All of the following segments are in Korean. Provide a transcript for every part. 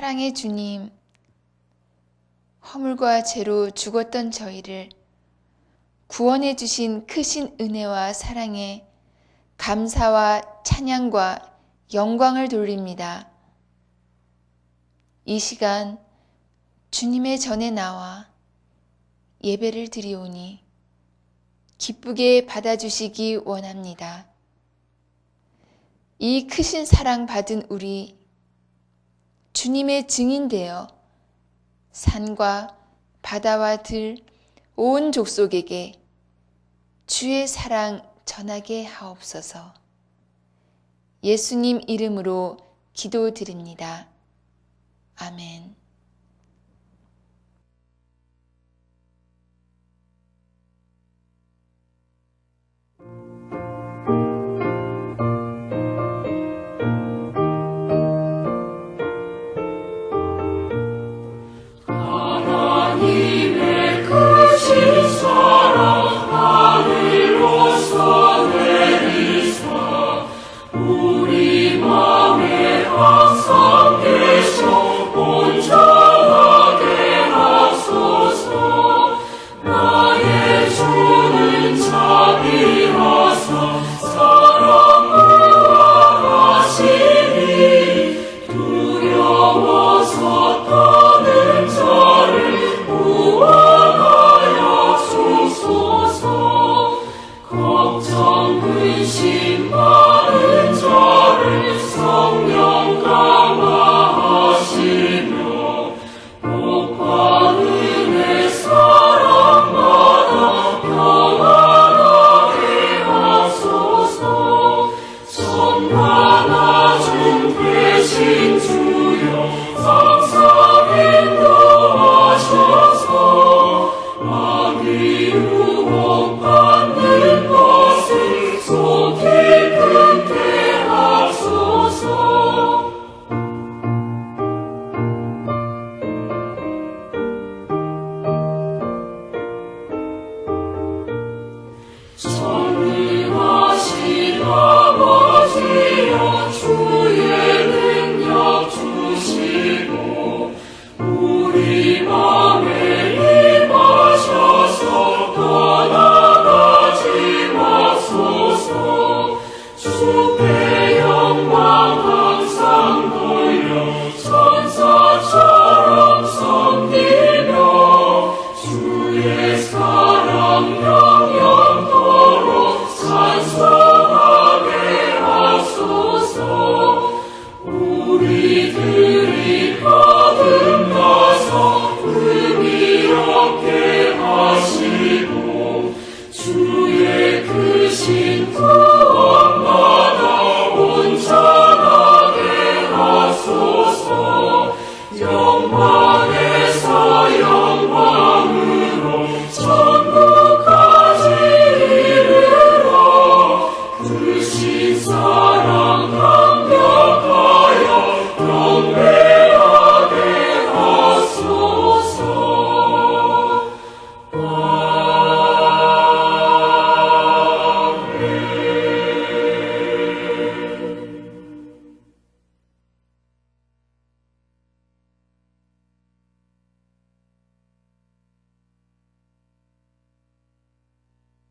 사랑의 주님, 허물과 죄로 죽었던 저희를 구원해 주신 크신 은혜와 사랑에 감사와 찬양과 영광을 돌립니다. 이 시간 주님의 전에 나와 예배를 드리오니 기쁘게 받아주시기 원합니다. 이 크신 사랑 받은 우리 주님의 증인 되어 산과 바다와 들 온 족속에게 주의 사랑 전하게 하옵소서. 예수님 이름으로 기도드립니다. 아멘.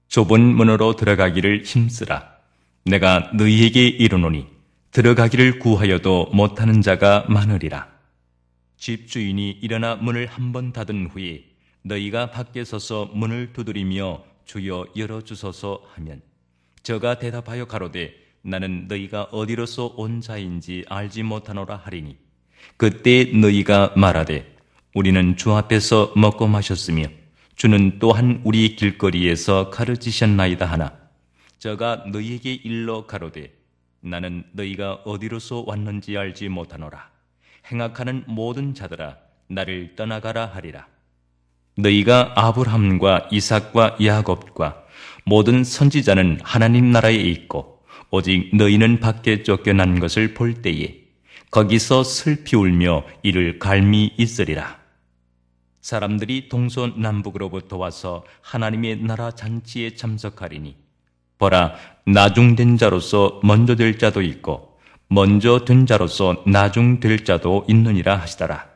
좁은 문으로 들어가기를 힘쓰라. 내가 너희에게 이르노니 들어가기를 구하여도 못하는 자가 많으리라. 집주인이 일어나 문을 한 번 닫은 후에 너희가 밖에 서서 문을 두드리며 주여 열어주소서 하면 저가 대답하여 가로되 나는 너희가 어디로서 온 자인지 알지 못하노라 하리니 그때 너희가 말하되 우리는 주 앞에서 먹고 마셨으며 주는 또한 우리 길거리에서 가르치셨나이다 하나 저가 너희에게 일러 가로되 나는 너희가 어디로서 왔는지 알지 못하노라. 행악하는 모든 자들아 나를 떠나가라 하리라. 너희가 아브라함과 이삭과 야곱과 모든 선지자는 하나님 나라에 있고 오직 너희는 밖에 쫓겨난 것을 볼 때에 거기서 슬피 울며 이를 갈미 있으리라. 사람들이 동서남북으로부터 와서 하나님의 나라 잔치에 참석하리니 보라 나중된 자로서 먼저 될 자도 있고 먼저 된 자로서 나중 될 자도 있느니라 하시더라.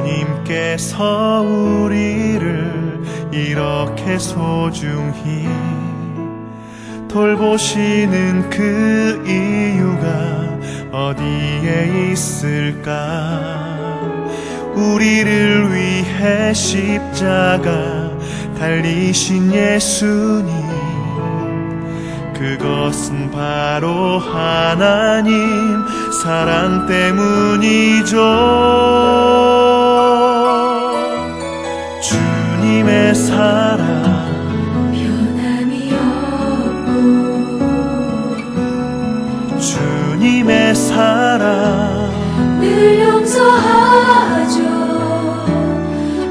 주님께서 우리를 이렇게 소중히 돌보시는 그 이유가 어디에 있을까? 우리를 위해 십자가 달리신 예수님, 그것은 바로 하나님 사랑 때문이죠. 주님의 사랑 변함이 없고 주님의 사랑 늘 용서하죠.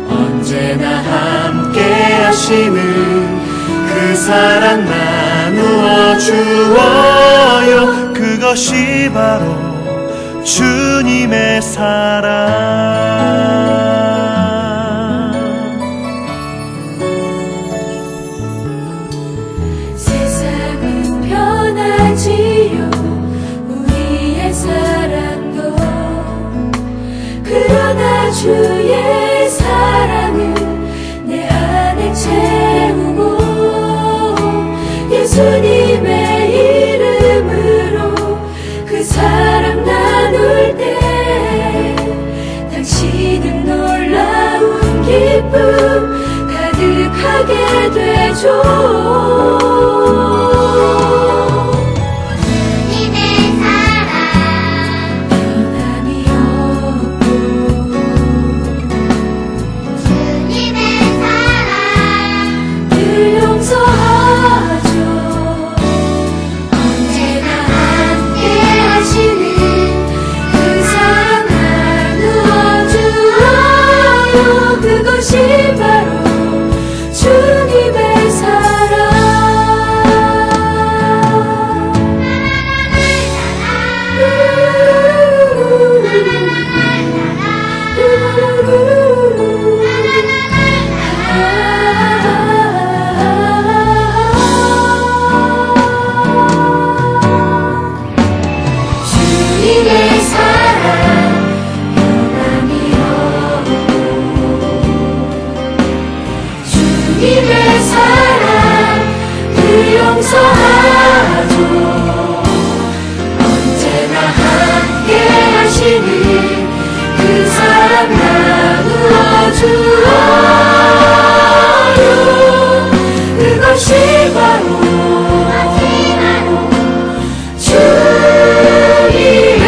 언제나 함께 하시는 그 사랑 나누어 주어요. 그것이 바로 주님의 사랑. 세상은 변하지요, 우리의 사랑도. 그러나 주의 사랑은 내 안에 채우고 예수님의 이름으로 그 사랑 나눌 때 당신은 놀라운 기쁨 가득하게 되죠. 변함이 없고 늘 용서하죠. 언제나 함께 하시는 그 사랑 나누어 주어요. 그것이 바로 주님의 사랑. 주님의 사랑 변함이 없고 주님의 사랑 늘 용서하죠. 언제나 함께 하시는 그 사랑 나누어 주어요. 그것이 바로 주님의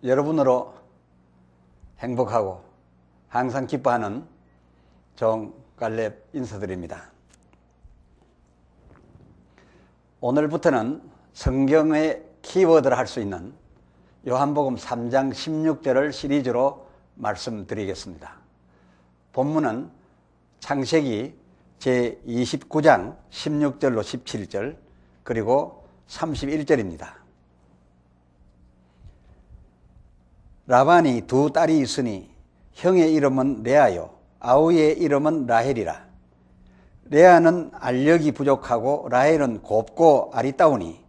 여러분으로 행복하고 항상 기뻐하는 종 갈렙 인사드립니다. 오늘부터는 성경의 키워드를 할 수 있는 요한복음 3장 16절을 시리즈로 말씀드리겠습니다. 본문은 창세기 제29장 16절로 17절 그리고 31절입니다. 라반이 두 딸이 있으니 형의 이름은 레아요 아우의 이름은 라헬이라. 레아는 알력이 부족하고 라헬은 곱고 아리따우니.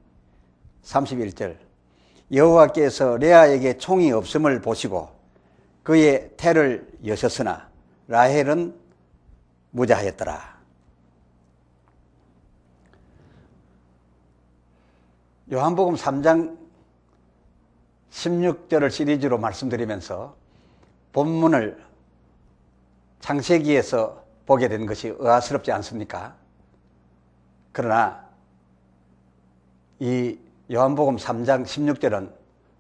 31절 여호와께서 레아에게 총이 없음을 보시고 그의 태를 여셨으나 라헬은 무자하였더라. 요한복음 3장 16절을 시리즈로 말씀드리면서 본문을 창세기에서 보게 된 것이 의아스럽지 않습니까? 그러나 이 요한복음 3장 16절은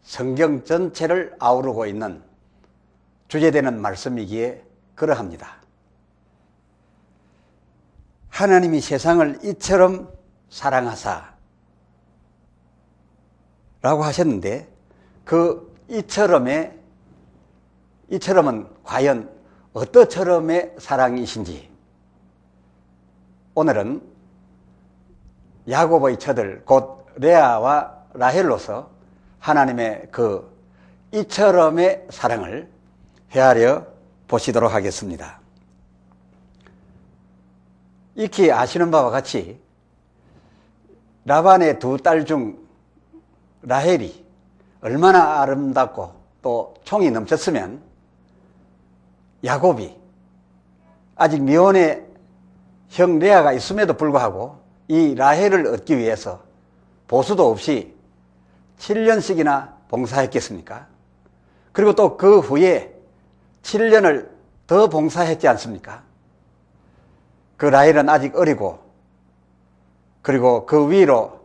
성경 전체를 아우르고 있는 주제되는 말씀이기에 그러합니다. 하나님이 세상을 이처럼 사랑하사 라고 하셨는데 그 이처럼은 과연 어떠처럼의 사랑이신지 오늘은 야곱의 처들 곧 레아와 라헬로서 하나님의 그 이처럼의 사랑을 헤아려 보시도록 하겠습니다. 익히 아시는 바와 같이 라반의 두 딸 중 라헬이 얼마나 아름답고 또 총이 넘쳤으면 야곱이 아직 미혼의 형 레아가 있음에도 불구하고 이 라헬을 얻기 위해서 보수도 없이 7년씩이나 봉사했겠습니까? 그리고 또 그 후에 7년을 더 봉사했지 않습니까? 그 라헬은 아직 어리고 그리고 그 위로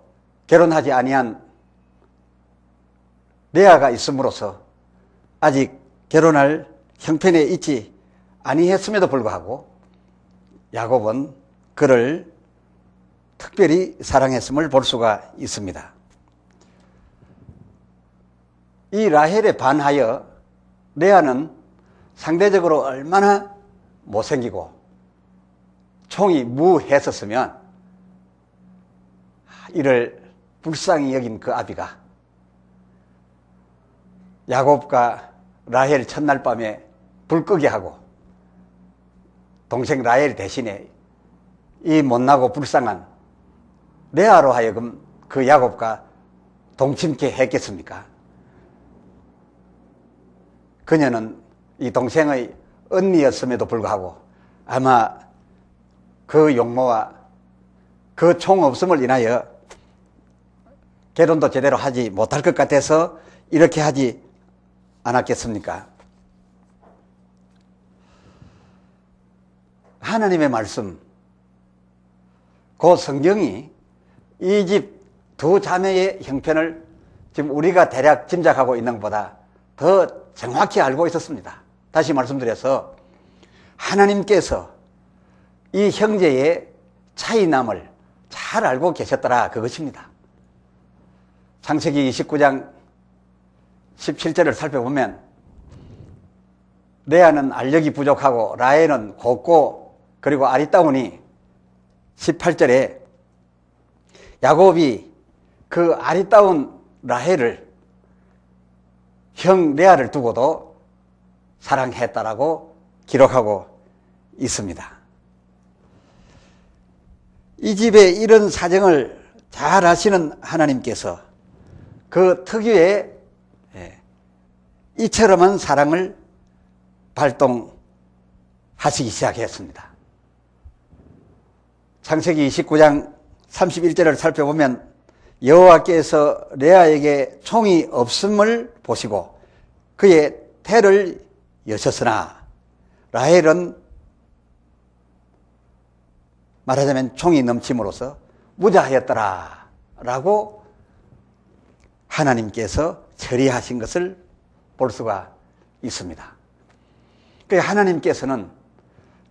결혼하지 아니한 레아가 있음으로써 아직 결혼할 형편에 있지 아니했음에도 불구하고 야곱은 그를 특별히 사랑했음을 볼 수가 있습니다. 이 라헬에 반하여 레아는 상대적으로 얼마나 못생기고 총이 무했었으면 이를 불쌍히 여긴 그 아비가 야곱과 라헬 첫날 밤에 불 끄게 하고 동생 라헬 대신에 이 못나고 불쌍한 레아로 하여금 그 야곱과 동침케 했겠습니까? 그녀는 이 동생의 언니였음에도 불구하고 아마 그 용모와 그 총 없음을 인하여 결혼도 제대로 하지 못할 것 같아서 이렇게 하지 않았겠습니까? 하나님의 말씀, 그 성경이 이 집 두 자매의 형편을 지금 우리가 대략 짐작하고 있는 것보다 더 정확히 알고 있었습니다. 다시 말씀드려서 하나님께서 이 형제의 차이남을 잘 알고 계셨더라 그것입니다. 창세기 29장 17절을 살펴보면 레아는 알력이 부족하고 라헬은 곱고 그리고 아리따우니 18절에 야곱이 그 아리따운 라헬을 형 레아를 두고도 사랑했다라고 기록하고 있습니다. 이 집의 이런 사정을 잘 아시는 하나님께서 그 특유의 이처럼한 사랑을 발동하시기 시작했습니다. 창세기 29장 31절을 살펴보면 여호와께서 레아에게 총이 없음을 보시고 그의 태를 여셨으나 라헬은 말하자면 총이 넘침으로써 무자하였더라 라고 하나님께서 처리하신 것을 볼 수가 있습니다. 그러니까 하나님께서는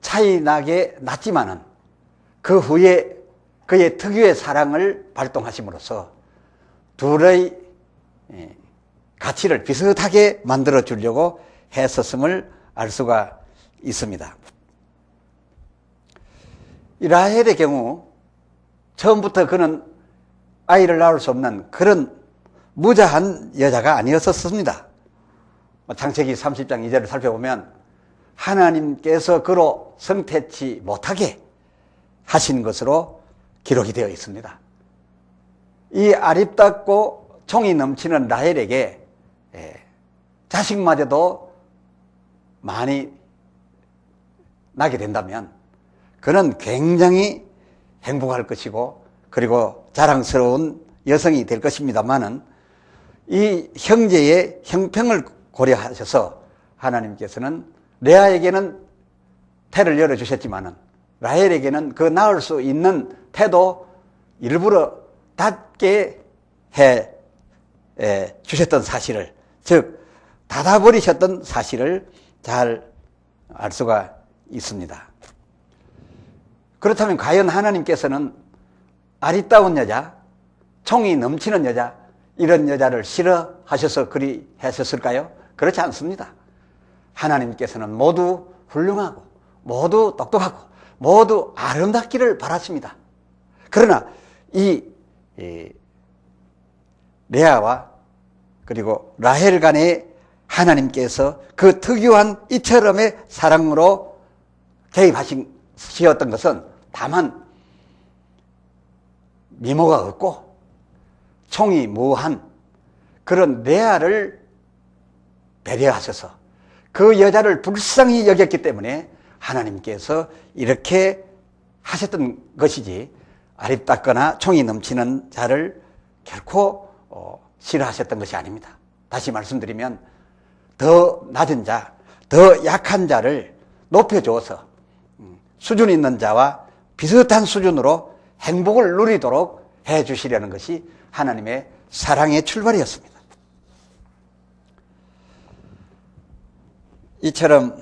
차이나게 났지만은 그 후에 그의 특유의 사랑을 발동하심으로써 둘의 가치를 비슷하게 만들어 주려고 했었음을 알 수가 있습니다. 이 라헬의 경우 처음부터 그는 아이를 낳을 수 없는 그런 무자한 여자가 아니었었습니다. 창세기 30장 2절을 살펴보면 하나님께서 그로 성태치 못하게 하신 것으로 기록이 되어 있습니다. 이 아립답고 총이 넘치는 라헬에게 자식마저도 많이 나게 된다면 그는 굉장히 행복할 것이고 그리고 자랑스러운 여성이 될 것입니다만은 이 형제의 형평을 고려하셔서 하나님께서는 레아에게는 태를 열어주셨지만은 라헬에게는 그 낳을 수 있는 태도 일부러 닫게 해 주셨던 사실을, 즉 닫아버리셨던 사실을 잘 알 수가 있습니다. 그렇다면 과연 하나님께서는 아리따운 여자, 총이 넘치는 여자, 이런 여자를 싫어하셔서 그리 하셨을까요? 그렇지 않습니다. 하나님께서는 모두 훌륭하고 모두 똑똑하고 모두 아름답기를 바라십니다. 그러나 이 레아와 그리고 라헬 간에 하나님께서 그 특유한 이처럼의 사랑으로 개입하셨던 것은 다만 미모가 없고 총이 무한 그런 레아를 배려하셔서 그 여자를 불쌍히 여겼기 때문에 하나님께서 이렇게 하셨던 것이지, 아립답거나 총이 넘치는 자를 결코 싫어하셨던 것이 아닙니다. 다시 말씀드리면 더 낮은 자, 더 약한 자를 높여주어서 수준 있는 자와 비슷한 수준으로 행복을 누리도록 해주시려는 것이 하나님의 사랑의 출발이었습니다. 이처럼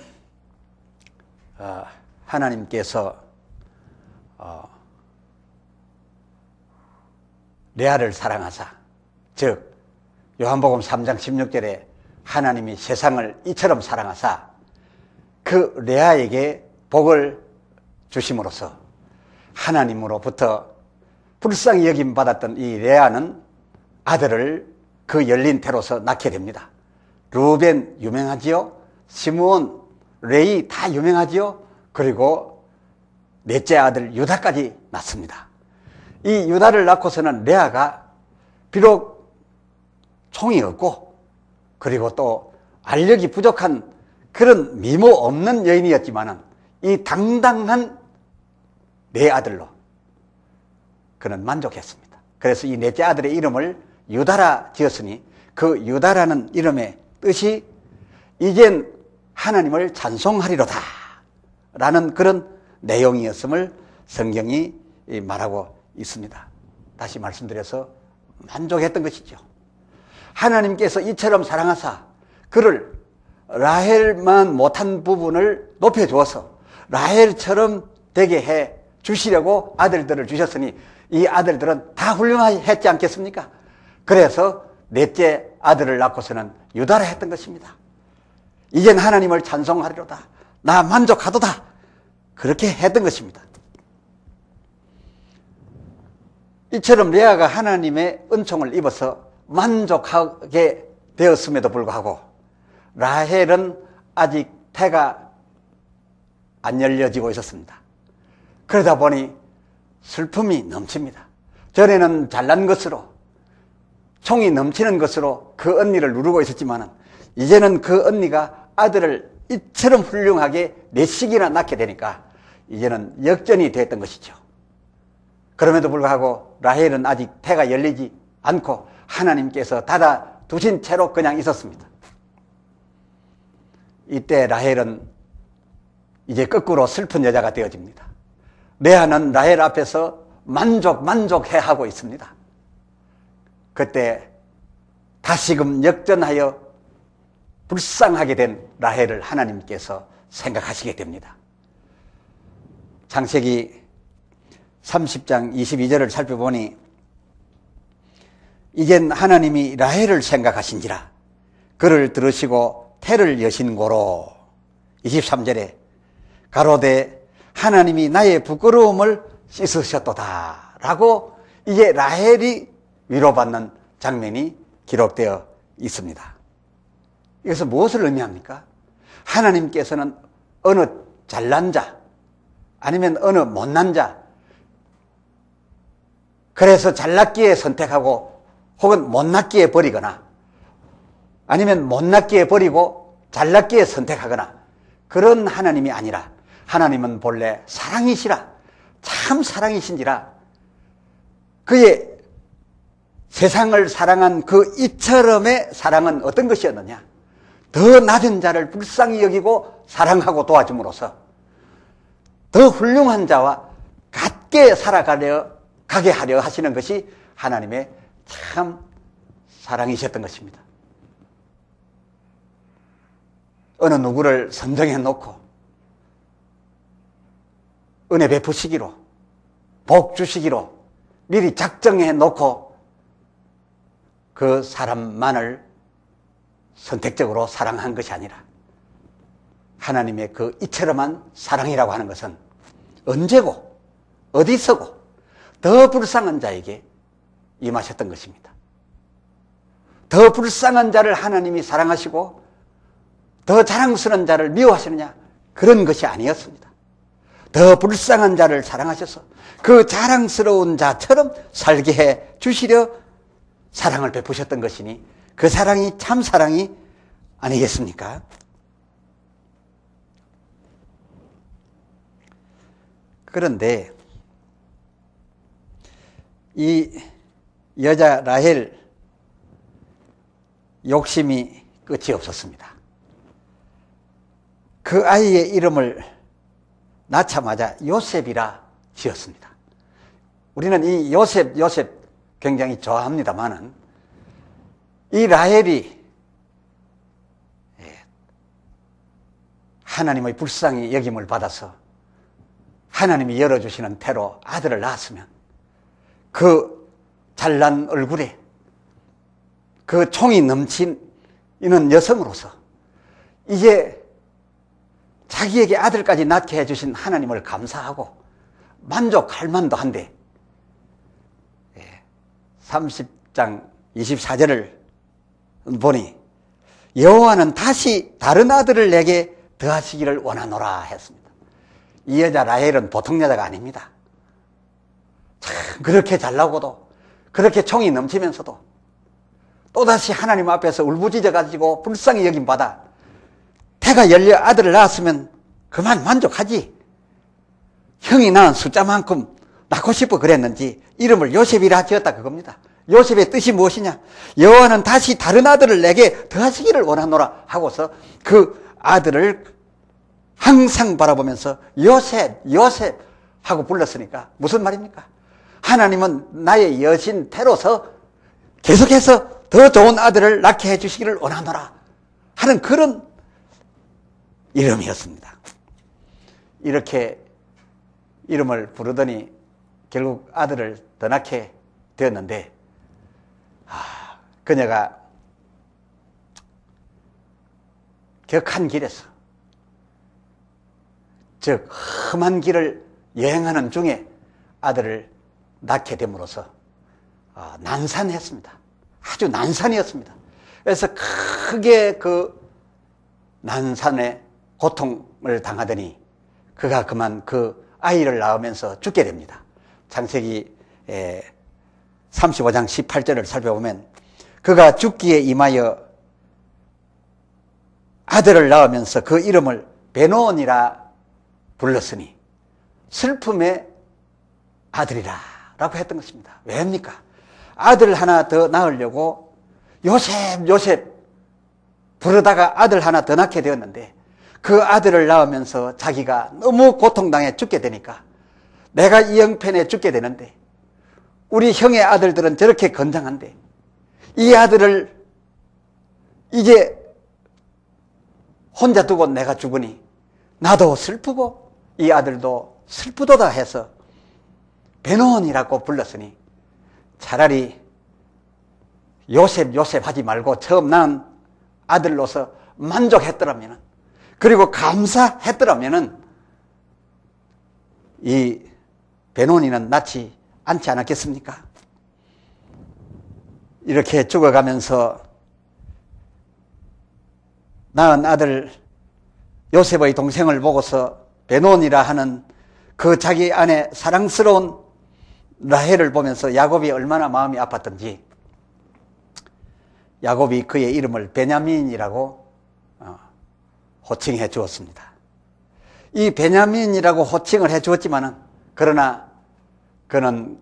하나님께서 레아를 사랑하사, 즉 요한복음 3장 16절에 하나님이 세상을 이처럼 사랑하사 그 레아에게 복을 주심으로써 하나님으로부터 불쌍히 여김 받았던 이 레아는 아들을 그 열린 태로서 낳게 됩니다. 루벤 유명하지요? 시므온, 레위 다 유명하지요? 그리고 넷째 아들 유다까지 낳습니다. 이 유다를 낳고서는 레아가 비록 총이 없고 그리고 또 알력이 부족한 그런 미모 없는 여인이었지만은 이 당당한 네 아들로 그는 만족했습니다. 그래서 이 넷째 아들의 이름을 유다라 지었으니 그 유다라는 이름의 뜻이 이젠 하나님을 찬송하리로다 라는 그런 내용이었음을 성경이 말하고 있습니다. 다시 말씀드려서 만족했던 것이죠. 하나님께서 이처럼 사랑하사 그를 라헬만 못한 부분을 높여주어서 라헬처럼 되게 해 주시려고 아들들을 주셨으니 이 아들들은 다 훌륭했지 않겠습니까? 그래서 넷째 아들을 낳고서는 유다라 했던 것입니다. 이젠 하나님을 찬송하리로다, 나 만족하도다, 그렇게 했던 것입니다. 이처럼 레아가 하나님의 은총을 입어서 만족하게 되었음에도 불구하고 라헬은 아직 태가 안 열려지고 있었습니다. 그러다 보니 슬픔이 넘칩니다. 전에는 잘난 것으로, 총이 넘치는 것으로 그 언니를 누르고 있었지만 이제는 그 언니가 아들을 이처럼 훌륭하게 넷씩이나 낳게 되니까 이제는 역전이 됐던 것이죠. 그럼에도 불구하고 라헬은 아직 태가 열리지 않고 하나님께서 닫아 두신 채로 그냥 있었습니다. 이때 라헬은 이제 거꾸로 슬픈 여자가 되어집니다. 레아는 라헬 앞에서 만족해하고 있습니다. 그때 다시금 역전하여 불쌍하게 된 라헬을 하나님께서 생각하시게 됩니다. 창세기 30장 22절을 살펴보니 이젠 하나님이 라헬을 생각하신지라 그를 들으시고 태를 여신 고로 23절에 가로되 하나님이 나의 부끄러움을 씻으셨도다 라고 이제 라헬이 위로받는 장면이 기록되어 있습니다. 이것은 무엇을 의미합니까? 하나님께서는 어느 잘난 자 아니면 어느 못난 자, 그래서 잘났기에 선택하고 혹은 못났기에 버리거나 아니면 못났기에 버리고 잘났기에 선택하거나 그런 하나님이 아니라 하나님은 본래 사랑이시라, 참 사랑이신지라 그의 세상을 사랑한 그 이처럼의 사랑은 어떤 것이었느냐? 더 낮은 자를 불쌍히 여기고 사랑하고 도와줌으로써 더 훌륭한 자와 같게 가게 하려 하시는 것이 하나님의 참 사랑이셨던 것입니다. 어느 누구를 선정해 놓고 은혜 베푸시기로, 복 주시기로 미리 작정해 놓고 그 사람만을 선택적으로 사랑한 것이 아니라 하나님의 그 이처럼한 사랑이라고 하는 것은 언제고 어디서고 더 불쌍한 자에게 임하셨던 것입니다. 더 불쌍한 자를 하나님이 사랑하시고 더 자랑스러운 자를 미워하시느냐? 그런 것이 아니었습니다. 더 불쌍한 자를 사랑하셔서 그 자랑스러운 자처럼 살게 해 주시려 사랑을 베푸셨던 것이니 그 사랑이 참 사랑이 아니겠습니까? 그런데 이 여자 라헬 욕심이 끝이 없었습니다. 그 아이의 이름을 낳자마자 요셉이라 지었습니다. 우리는 이 요셉 굉장히 좋아합니다만은 이 라헬이 하나님의 불쌍히 여김을 받아서 하나님이 열어주시는 태로 아들을 낳았으면 그 잘난 얼굴에 그 총이 넘치는 여성으로서 이제 자기에게 아들까지 낳게 해주신 하나님을 감사하고 만족할 만도 한데 30장 24절을 보니 여호와는 다시 다른 아들을 내게 더하시기를 원하노라 했습니다. 이 여자 라헬은 보통 여자가 아닙니다. 참 그렇게 잘나고도 그렇게 총이 넘치면서도 또다시 하나님 앞에서 울부짖어 가지고 불쌍히 여김받아 태가 열려 아들을 낳았으면 그만 만족하지. 형이 낳은 숫자만큼 낳고 싶어 그랬는지 이름을 요셉이라 지었다 그겁니다. 요셉의 뜻이 무엇이냐? 여호와는 다시 다른 아들을 내게 더하시기를 원하노라 하고서 그 아들을 항상 바라보면서 요셉 하고 불렀으니까 무슨 말입니까? 하나님은 나의 여신 태로서 계속해서 더 좋은 아들을 낳게 해주시기를 원하노라 하는 그런 이름이었습니다. 이렇게 이름을 부르더니 결국 아들을 더 낳게 되었는데 그녀가 격한 길에서 즉 험한 길을 여행하는 중에 아들을 낳게 됨으로써 난산했습니다. 아주 난산이었습니다. 그래서 크게 그 난산의 고통을 당하더니 그가 그만 그 아이를 낳으면서 죽게 됩니다. 창세기 35장 18절을 살펴보면 그가 죽기에 임하여 아들을 낳으면서 그 이름을 베노온이라 불렀으니 슬픔의 아들이라 라고 했던 것입니다. 왜입니까? 아들 하나 더 낳으려고 요셉 부르다가 아들 하나 더 낳게 되었는데 그 아들을 낳으면서 자기가 너무 고통당해 죽게 되니까 내가 이 형편에 죽게 되는데 우리 형의 아들들은 저렇게 건장한데 이 아들을 이제 혼자 두고 내가 죽으니 나도 슬프고 이 아들도 슬프도다 해서 베노온이라고 불렀으니 차라리 요셉 하지 말고 처음 낳은 아들로서 만족했더라면 그리고 감사했더라면 이 베노니는 낳지 않지 않았겠습니까? 이렇게 죽어가면서 낳은 아들 요셉의 동생을 보고서 베노니라 하는 그 자기 아내 사랑스러운 라헬을 보면서 야곱이 얼마나 마음이 아팠던지 야곱이 그의 이름을 베냐민이라고 호칭해 주었습니다. 이 베냐민이라고 호칭을 해 주었지만은 그러나 그는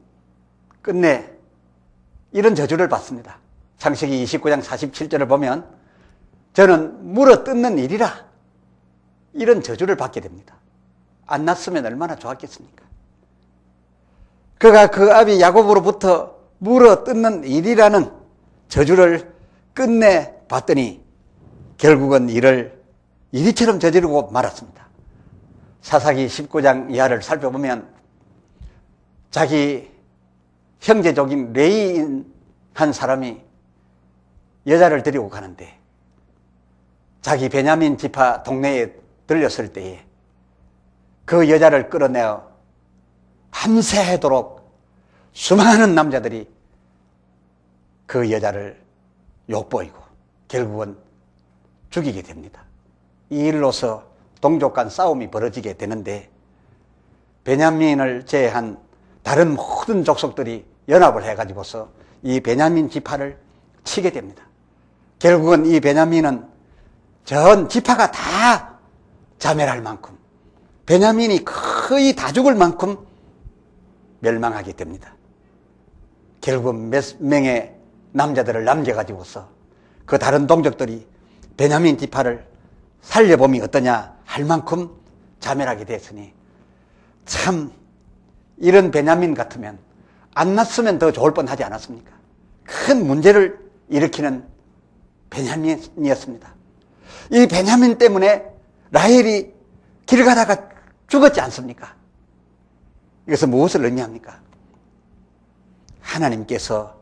끝내 이런 저주를 받습니다. 창세기 29장 47절을 보면 저는 물어 뜯는 일이라 이런 저주를 받게 됩니다. 안 낳았으면 얼마나 좋았겠습니까? 그가 그 아비 야곱으로부터 물어 뜯는 일이라는 저주를 끝내 받더니 결국은 이를 이리처럼 저지르고 말았습니다. 사사기 19장 이하를 살펴보면 자기 형제족인 레이인 한 사람이 여자를 데리고 가는데 자기 베냐민 지파 동네에 들렸을 때에 그 여자를 끌어내어 밤새도록 수많은 남자들이 그 여자를 욕보이고 결국은 죽이게 됩니다. 이 일로서 동족 간 싸움이 벌어지게 되는데 베냐민을 제외한 다른 모든 족속들이 연합을 해가지고서 이 베냐민 지파를 치게 됩니다. 결국은 이 베냐민은 전 지파가 다 자멸할 만큼 베냐민이 거의 다 죽을 만큼 멸망하게 됩니다. 결국은 몇 명의 남자들을 남겨가지고서 그 다른 동족들이 베냐민 지파를 살려보면 어떠냐 할 만큼 자멸하게 됐으니 참 이런 베냐민 같으면 안 났으면 더 좋을 뻔하지 않았습니까? 큰 문제를 일으키는 베냐민이었습니다. 이 베냐민 때문에 라헬이 길 가다가 죽었지 않습니까? 이것은 무엇을 의미합니까? 하나님께서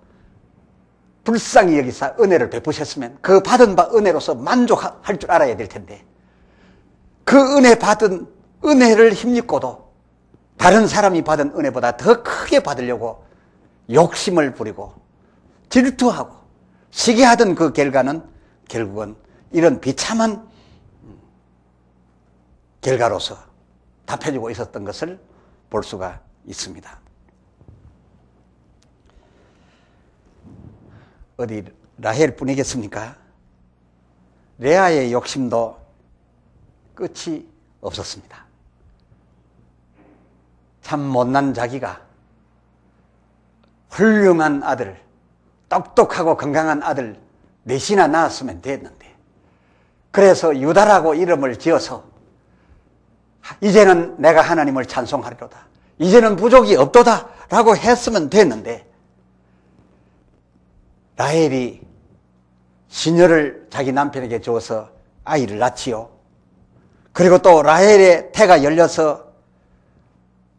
불쌍히 여기사 은혜를 베푸셨으면 그 받은 바 은혜로서 만족할 줄 알아야 될 텐데 그 은혜 받은 은혜를 힘입고도 다른 사람이 받은 은혜보다 더 크게 받으려고 욕심을 부리고 질투하고 시기하던 그 결과는 결국은 이런 비참한 결과로서 답해지고 있었던 것을 볼 수가 있습니다. 어디 라헬뿐이겠습니까? 레아의 욕심도 끝이 없었습니다. 참 못난 자기가 훌륭한 아들, 똑똑하고 건강한 아들 넷이나 낳았으면 됐는데 그래서 유다라고 이름을 지어서 이제는 내가 하나님을 찬송하리로다, 이제는 부족이 없도다 라고 했으면 됐는데 라헬이 시녀를 자기 남편에게 주어서 아이를 낳지요. 그리고 또 라헬의 태가 열려서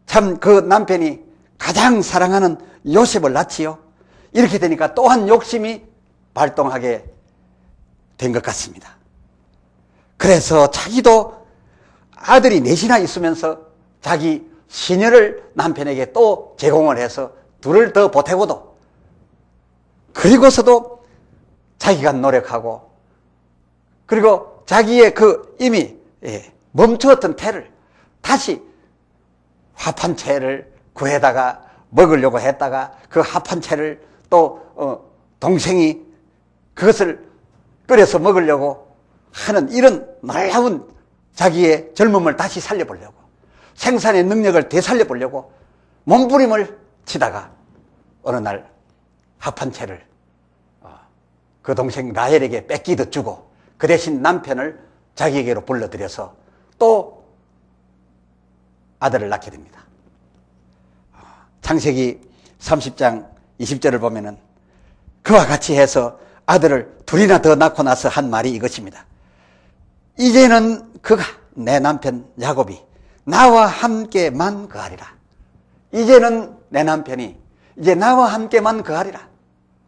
참 그 남편이 가장 사랑하는 요셉을 낳지요. 이렇게 되니까 또한 욕심이 발동하게 된 것 같습니다. 그래서 자기도 아들이 넷이나 있으면서 자기 시녀를 남편에게 또 제공을 해서 둘을 더 보태고도 그리고서도 자기가 노력하고 그리고 자기의 그 이미 멈추었던 태를 다시 합한 채를 구해다가 먹으려고 했다가 그 합한 채를 또 동생이 그것을 끓여서 먹으려고 하는 이런 놀라운 자기의 젊음을 다시 살려보려고 생산의 능력을 되살려보려고 몸부림을 치다가 어느 날 합한 채를 그 동생 라헬에게 뺏기듯 주고 그 대신 남편을 자기에게로 불러들여서 또 아들을 낳게 됩니다. 창세기 30장 20절을 보면은 그와 같이 해서 아들을 둘이나 더 낳고 나서 한 말이 이것입니다. 이제는 그가 내 남편 야곱이 나와 함께만 거하리라. 이제는 내 남편이 이제 나와 함께만 거하리라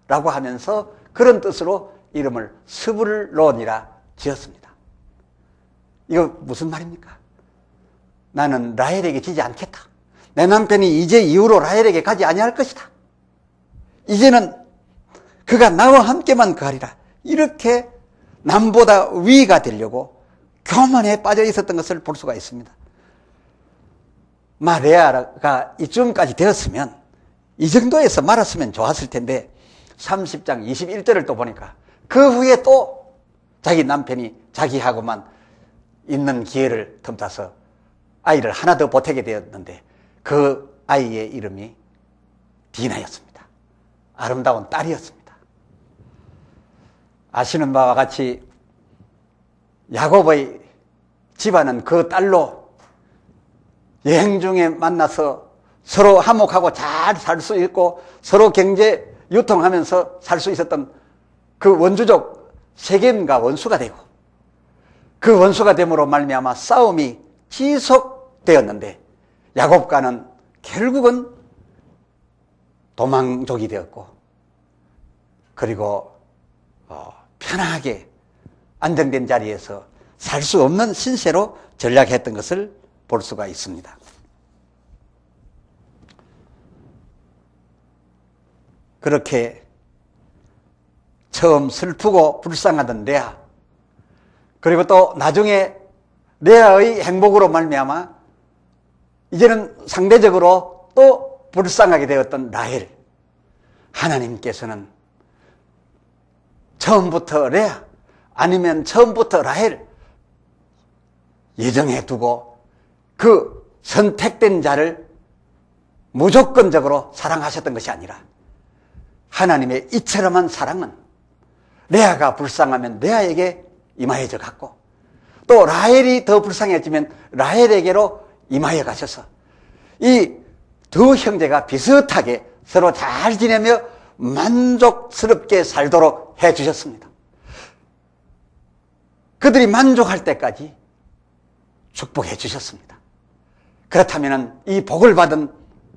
라고 하면서 그런 뜻으로 이름을 스불론이라 지었습니다. 이거 무슨 말입니까? 나는 라헬에게 지지 않겠다. 내 남편이 이제 이후로 라헬에게 가지 아니할 것이다. 이제는 그가 나와 함께만 거하리라. 이렇게 남보다 위가 되려고 교만에 빠져 있었던 것을 볼 수가 있습니다. 레아가 이쯤까지 되었으면 이 정도에서 말았으면 좋았을 텐데 30장 21절을 또 보니까 그 후에 또 자기 남편이 자기하고만 있는 기회를 틈타서 아이를 하나 더 보태게 되었는데 그 아이의 이름이 디나였습니다. 아름다운 딸이었습니다. 아시는 바와 같이 야곱의 집안은 그 딸로 여행 중에 만나서 서로 화목하고 잘 살 수 있고 서로 경제 유통하면서 살 수 있었던 그 원주족 세겜과 원수가 되고, 그 원수가 됨으로 말미암아 싸움이 지속되었는데 야곱과는 결국은 도망족이 되었고, 그리고 편하게 안정된 자리에서 살 수 없는 신세로 전락했던 것을 볼 수가 있습니다. 그렇게 처음 슬프고 불쌍하던 레아, 그리고 또 나중에 레아의 행복으로 말미암아 이제는 상대적으로 또 불쌍하게 되었던 라헬, 하나님께서는 처음부터 레아 아니면 처음부터 라헬 예정해 두고 그 선택된 자를 무조건적으로 사랑하셨던 것이 아니라 하나님의 이처럼한 사랑은 레아가 불쌍하면 레아에게 임하여져 갔고, 또 라헬이 더 불쌍해지면 라헬에게로 임하여 가셔서 이 두 형제가 비슷하게 서로 잘 지내며 만족스럽게 살도록 해 주셨습니다. 그들이 만족할 때까지 축복해 주셨습니다. 그렇다면 이 복을 받은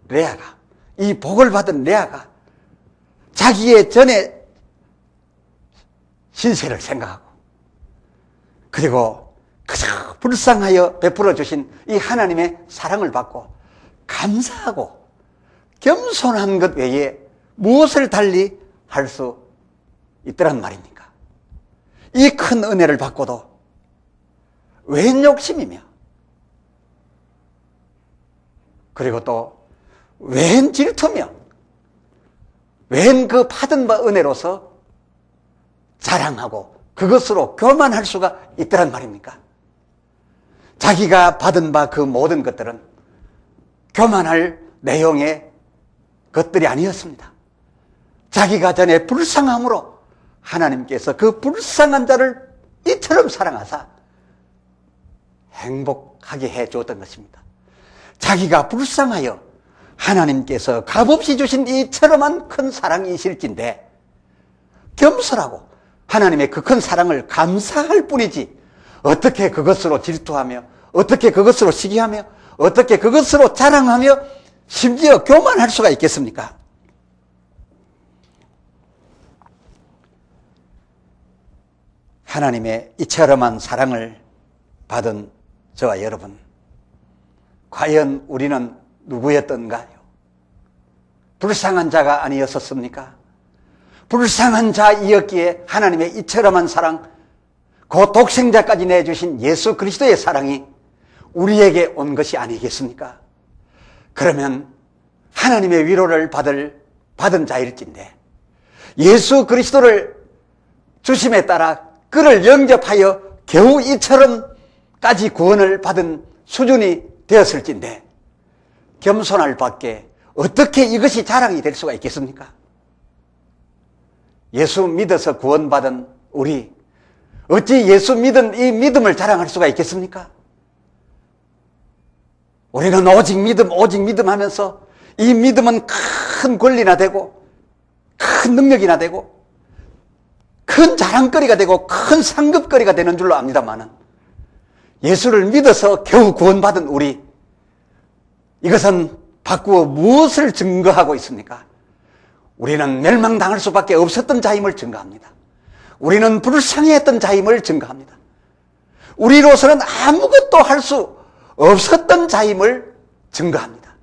레아가 자기의 전에 신세를 생각하고, 그리고 그저 불쌍하여 베풀어 주신 이 하나님의 사랑을 받고 감사하고 겸손한 것 외에 무엇을 달리 할 수 있더란 말입니까? 이 큰 은혜를 받고도 웬 욕심이며, 그리고 또 웬 질투며, 웬 그 받은 바 은혜로서 자랑하고 그것으로 교만할 수가 있더란 말입니까? 자기가 받은 바 그 모든 것들은 교만할 내용의 것들이 아니었습니다. 자기가 전에 불쌍함으로 하나님께서 그 불쌍한 자를 이처럼 사랑하사 행복하게 해 주었던 것입니다. 자기가 불쌍하여 하나님께서 값없이 주신 이처럼한 큰 사랑이실진데 겸손하고 하나님의 그 큰 사랑을 감사할 뿐이지 어떻게 그것으로 질투하며, 어떻게 그것으로 시기하며, 어떻게 그것으로 자랑하며 심지어 교만할 수가 있겠습니까? 하나님의 이처럼한 사랑을 받은 저와 여러분, 과연 우리는 누구였던가요? 불쌍한 자가 아니었었습니까? 불쌍한 자이었기에 하나님의 이처럼한 사랑, 그 독생자까지 내주신 예수 그리스도의 사랑이 우리에게 온 것이 아니겠습니까? 그러면 하나님의 위로를 받은 자일진데 예수 그리스도를 주심에 따라 그를 영접하여 겨우 이처럼까지 구원을 받은 수준이 되었을진데 겸손할 밖에 어떻게 이것이 자랑이 될 수가 있겠습니까? 예수 믿어서 구원받은 우리, 어찌 예수 믿은 이 믿음을 자랑할 수가 있겠습니까? 우리는 오직 믿음 하면서 이 믿음은 큰 권리나 되고 큰 능력이나 되고 큰 자랑거리가 되고 큰 상급거리가 되는 줄로 압니다만은, 예수를 믿어서 겨우 구원받은 우리, 이것은 바꾸어 무엇을 증거하고 있습니까? 우리는 멸망당할 수밖에 없었던 자임을 증거합니다. 우리는 불쌍해했던 자임을 증거합니다. 우리로서는 아무것도 할 수 없었던 자임을 증거합니다.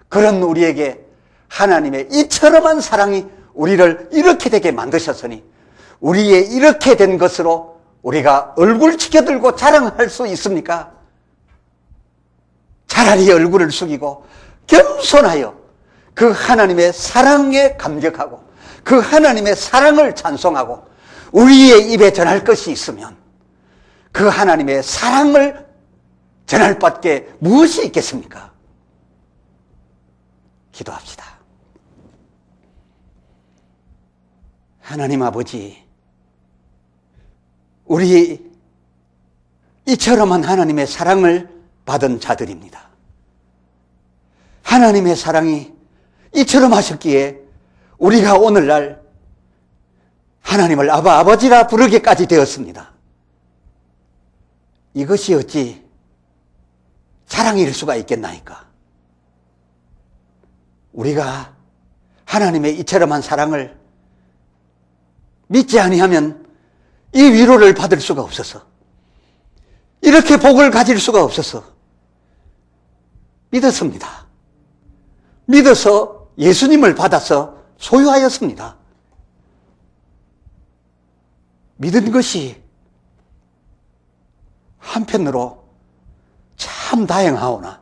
그런 우리에게 하나님의 이처럼한 사랑이 우리를 이렇게 되게 만드셨으니 우리의 이렇게 된 것으로 우리가 얼굴 치켜들고 자랑할 수 있습니까? 차라리 얼굴을 숙이고 겸손하여 그 하나님의 사랑에 감격하고 그 하나님의 사랑을 찬송하고 우리의 입에 전할 것이 있으면 그 하나님의 사랑을 전할 밖에 무엇이 있겠습니까? 기도합시다. 하나님 아버지, 우리 이처럼한 하나님의 사랑을 받은 자들입니다. 하나님의 사랑이 이처럼 하셨기에 우리가 오늘날 하나님을 아바, 아버지라 부르기까지 되었습니다. 이것이 어찌 자랑일 수가 있겠나이까? 우리가 하나님의 이처럼한 사랑을 믿지 아니하면 이 위로를 받을 수가 없어서, 이렇게 복을 가질 수가 없어서 믿었습니다. 믿어서 예수님을 받아서 소유하였습니다. 믿은 것이 한편으로 참 다행하오나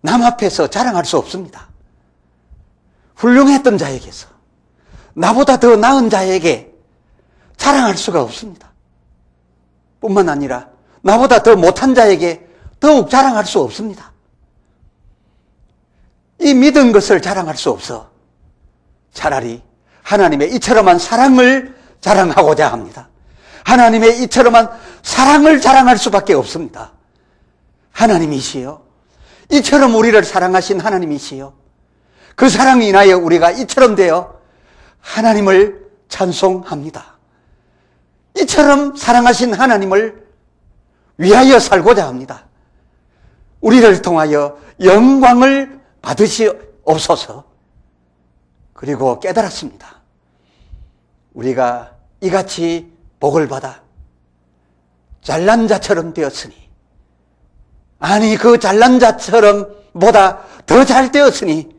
남 앞에서 자랑할 수 없습니다. 훌륭했던 자에게서 나보다 더 나은 자에게 자랑할 수가 없습니다. 뿐만 아니라 나보다 더 못한 자에게 더욱 자랑할 수 없습니다. 이 믿은 것을 자랑할 수 없어 차라리 하나님의 이처럼한 사랑을 자랑하고자 합니다. 하나님의 이처럼한 사랑을 자랑할 수밖에 없습니다. 하나님이시여, 이처럼 우리를 사랑하신 하나님이시여, 그 사랑이 인하여 우리가 이처럼 되어 하나님을 찬송합니다. 이처럼 사랑하신 하나님을 위하여 살고자 합니다. 우리를 통하여 영광을 받으시옵소서. 그리고 깨달았습니다. 우리가 이같이 복을 받아 잘난 자처럼 되었으니, 아니 그 잘난 자처럼 보다 더 잘 되었으니,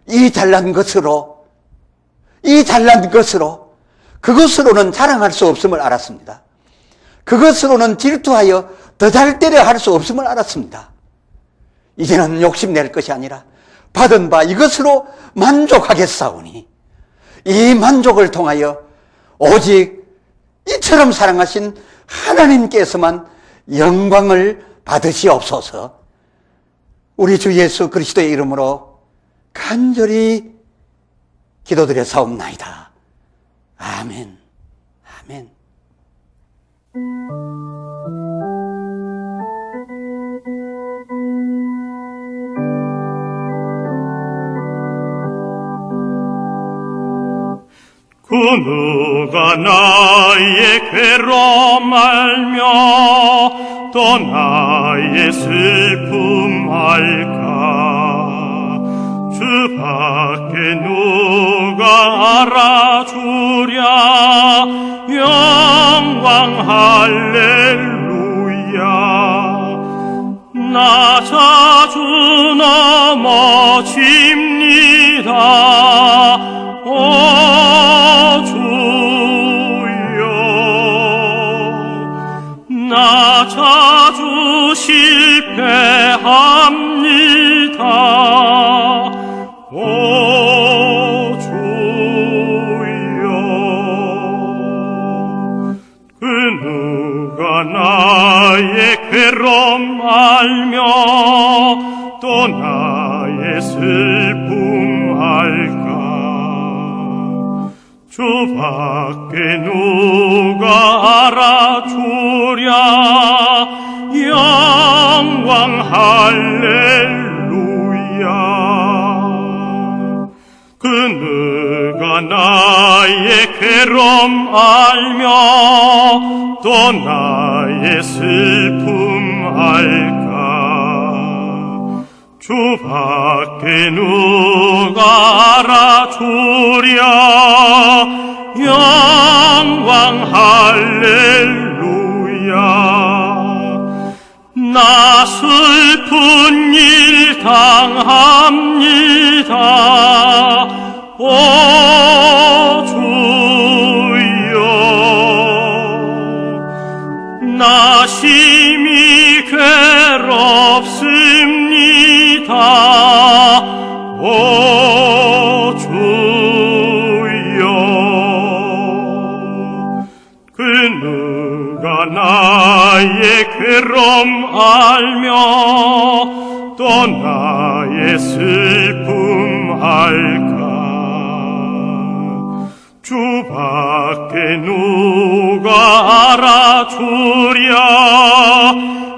이 잘난 것으로 그것으로는 자랑할 수 없음을 알았습니다. 그것으로는 질투하여 더 잘 되려 할 수 없음을 알았습니다. 이제는 욕심낼 것이 아니라 받은 바 이것으로 만족하겠사오니, 이 만족을 통하여 오직 이처럼 사랑하신 하나님께서만 영광을 받으시옵소서. 우리 주 예수 그리스도의 이름으로 간절히 기도드려 사옵나이다. 아멘. 아멘. 그 누가 나의 괴로움 알며 또 나의 슬픔 알까? 주 밖에 누가 알아주랴? 영광 할렐루야. 나 자주 넘어집니다. 오 주여, 나 자주 실패합니다. 오 주여, 그 누가 나의 괴로움 알며 또 나의 슬픔 알까? 주 밖에 누가 알아주랴? 영광 할렐루야. 그 누가 나의 괴로움 알며 또 나의 슬픔 알까? 주 밖에 누가 알아주랴? 영광 할렐루야. 나 슬픈 일 당합니다. 오 주여, 나 심히 괴롭습니다. 오 주여, 그 누가 나의 괴로움 알며 또 나의 슬픔 알까? 주 밖에 누가 알아주랴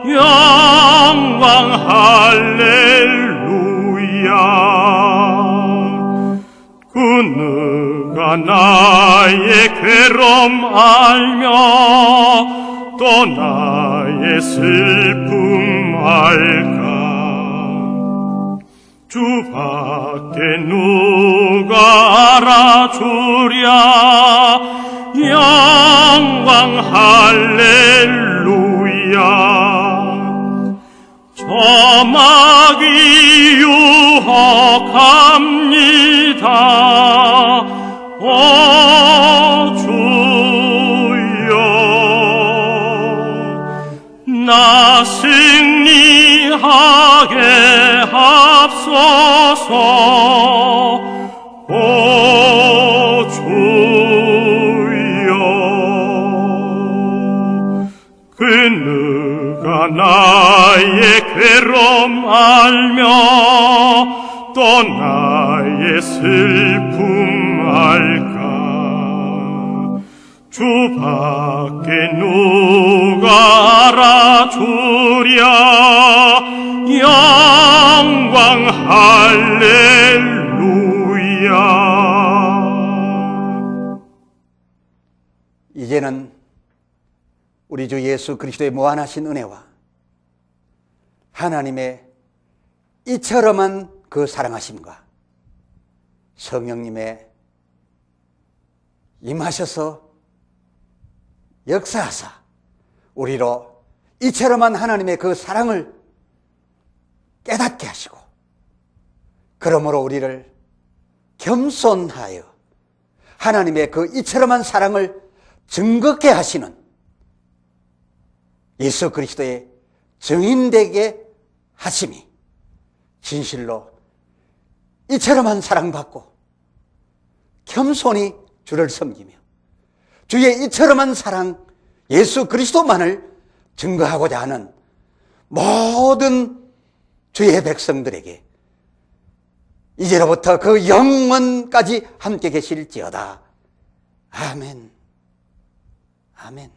영광 할렐루야 그 누가 나의 괴로움 알며 또 나의 슬픔 알까 주밖에 누가 알아주랴 영광 할렐루야 저막이 유혹합니다 오 주여 나 승리하게 합소서 오 주여 그 누가 나의 괴로움 알며 또 나의 슬픔 알까 주밖에 누가 알아주랴 영광 할렐루야 이제는 우리 주 예수 그리스도의 무한하신 은혜와 하나님의 이처럼한 그 사랑하심과 성령님의 임하셔서 역사하사 우리로 이처럼한 하나님의 그 사랑을 깨닫게 하시고 그러므로 우리를 겸손하여 하나님의 그 이처럼한 사랑을 증거케 하시는 예수 그리스도의 증인되게 하심이 진실로 이처럼한 사랑받고 겸손히 주를 섬기며 주의 이처럼한 사랑 예수 그리스도만을 증거하고자 하는 모든 주의 백성들에게 이제로부터 그 영원까지 함께 계실지어다. 아멘. 아멘.